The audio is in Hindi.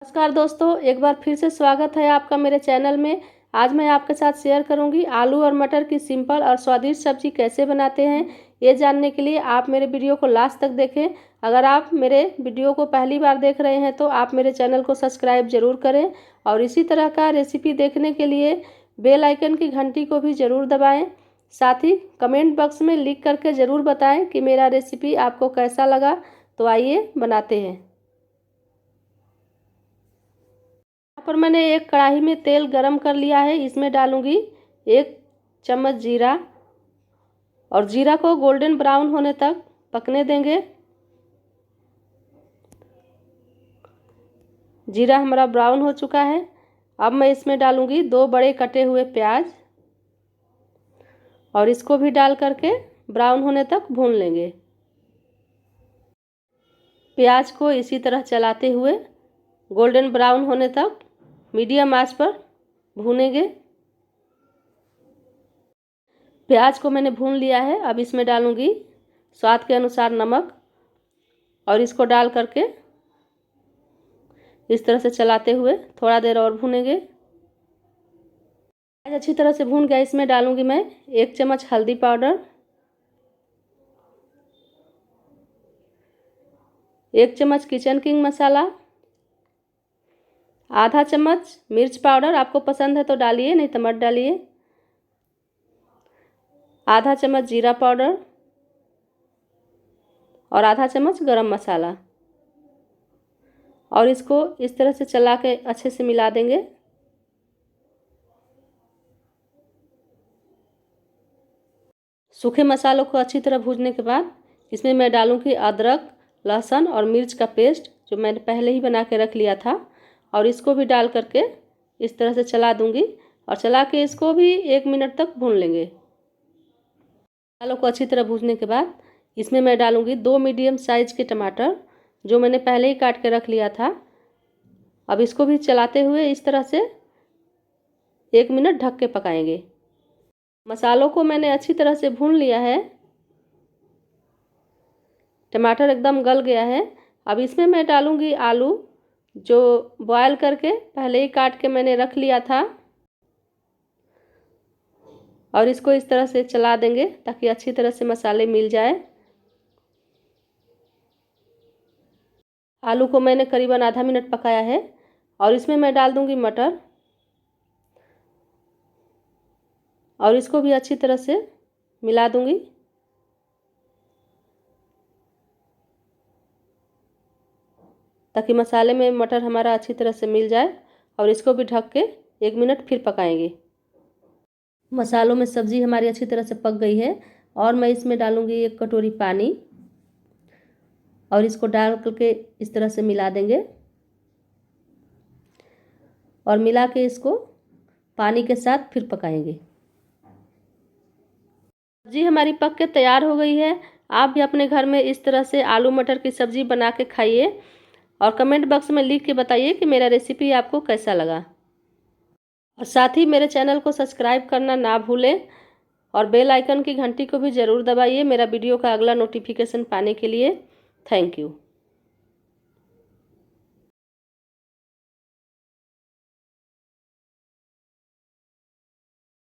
नमस्कार दोस्तों, एक बार फिर से स्वागत है आपका मेरे चैनल में। आज मैं आपके साथ शेयर करूंगी आलू और मटर की सिंपल और स्वादिष्ट सब्जी कैसे बनाते हैं। ये जानने के लिए आप मेरे वीडियो को लास्ट तक देखें। अगर आप मेरे वीडियो को पहली बार देख रहे हैं तो आप मेरे चैनल को सब्सक्राइब ज़रूर करें और इसी तरह का रेसिपी देखने के लिए बेल आइकन की घंटी को भी ज़रूर दबाएँ। साथ ही कमेंट बॉक्स में लिख करके ज़रूर बताएँ कि मेरा रेसिपी आपको कैसा लगा। तो आइए बनाते हैं। यहाँ पर मैंने एक कढ़ाई में तेल गरम कर लिया है। इसमें डालूंगी 1 चम्मच जीरा और जीरा को गोल्डन ब्राउन होने तक पकने देंगे। जीरा हमारा ब्राउन हो चुका है। अब मैं इसमें डालूंगी 2 बड़े कटे हुए प्याज और इसको भी डाल करके ब्राउन होने तक भून लेंगे। प्याज को इसी तरह चलाते हुए गोल्डन ब्राउन होने तक मीडियम आंच पर भूनेंगे। प्याज को मैंने भून लिया है। अब इसमें डालूंगी स्वाद के अनुसार नमक और इसको डाल करके इस तरह से चलाते हुए थोड़ा देर और भूनेंगे। प्याज अच्छी तरह से भून गया। इसमें डालूंगी मैं 1 चम्मच हल्दी पाउडर, 1 चम्मच किचन किंग मसाला, आधा चम्मच मिर्च पाउडर, आपको पसंद है तो डालिए, नहीं तो मत डालिए, आधा चम्मच जीरा पाउडर और आधा चम्मच गरम मसाला और इसको इस तरह से चला के अच्छे से मिला देंगे। सूखे मसालों को अच्छी तरह भूनने के बाद इसमें मैं डालूंगी अदरक, लहसुन और मिर्च का पेस्ट जो मैंने पहले ही बना के रख लिया था और इसको भी डाल करके इस तरह से चला दूंगी और चला के इसको भी 1 मिनट तक भून लेंगे। मसालों को अच्छी तरह भूनने के बाद इसमें मैं डालूंगी 2 मीडियम साइज़ के टमाटर जो मैंने पहले ही काट के रख लिया था। अब इसको भी चलाते हुए इस तरह से 1 मिनट ढक के पकाएंगे। मसालों को मैंने अच्छी तरह से भून लिया है। टमाटर एकदम गल गया है। अब इसमें मैं डालूंगी आलू जो बॉयल करके पहले ही काट के मैंने रख लिया था और इसको इस तरह से चला देंगे ताकि अच्छी तरह से मसाले मिल जाए। आलू को मैंने करीबन आधा मिनट पकाया है और इसमें मैं डाल दूंगी मटर और इसको भी अच्छी तरह से मिला दूंगी। ताकि मसाले में मटर हमारा अच्छी तरह से मिल जाए और इसको भी ढक के 1 मिनट फिर पकाएंगे। मसालों में सब्ज़ी हमारी अच्छी तरह से पक गई है और मैं इसमें डालूंगी 1 कटोरी पानी और इसको डाल करके इस तरह से मिला देंगे और मिला के इसको पानी के साथ फिर पकाएंगे। सब्जी हमारी पक के तैयार हो गई है। आप भी अपने घर में इस तरह से आलू मटर की सब्ज़ी बना के खाइए और कमेंट बॉक्स में लिख के बताइए कि मेरा रेसिपी आपको कैसा लगा। और साथ ही मेरे चैनल को सब्सक्राइब करना ना भूलें और बेल आइकन की घंटी को भी ज़रूर दबाइए मेरा वीडियो का अगला नोटिफिकेशन पाने के लिए। Thank you.